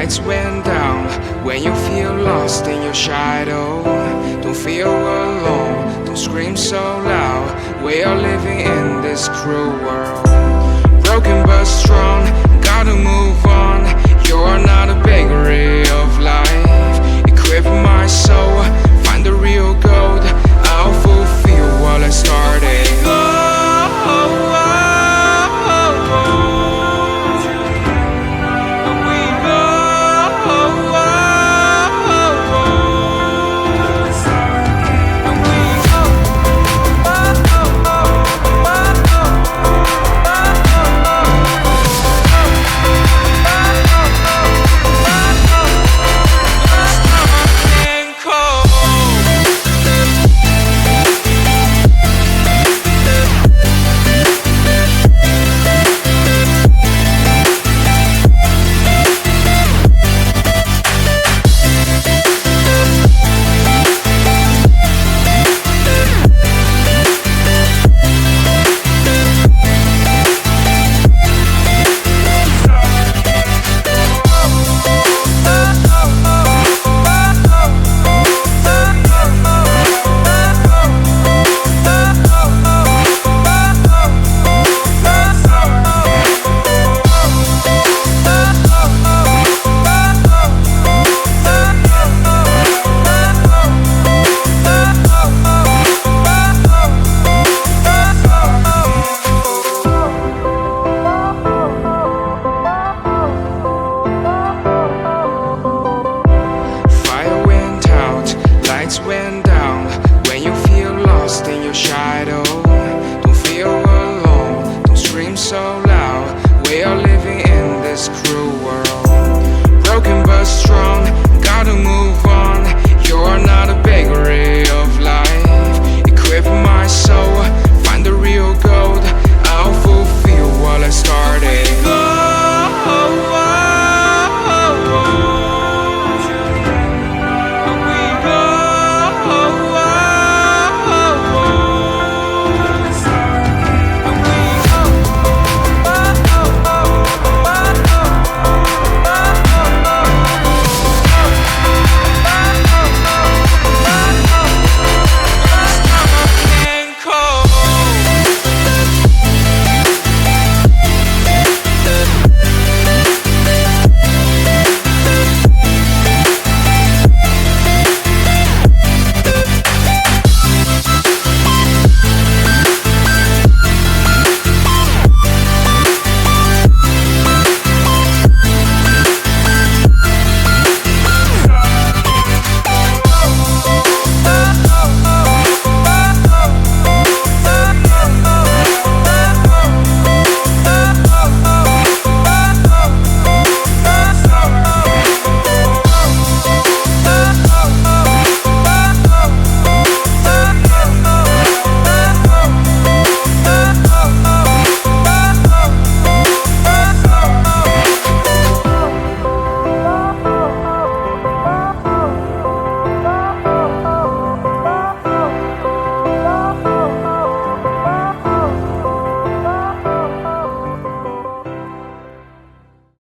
lights went down. When you feel lost in your shadow, don't feel alone, don't scream so loud. We are living in this cruel world, broken but strong, gotta move on. You're not a bakery of life, equip my soul, find the real gold. I'll fulfill what I started. Lights went down. When you feel lost in your shadow, don't feel alone, don't scream so loud. We are living in this cruel world.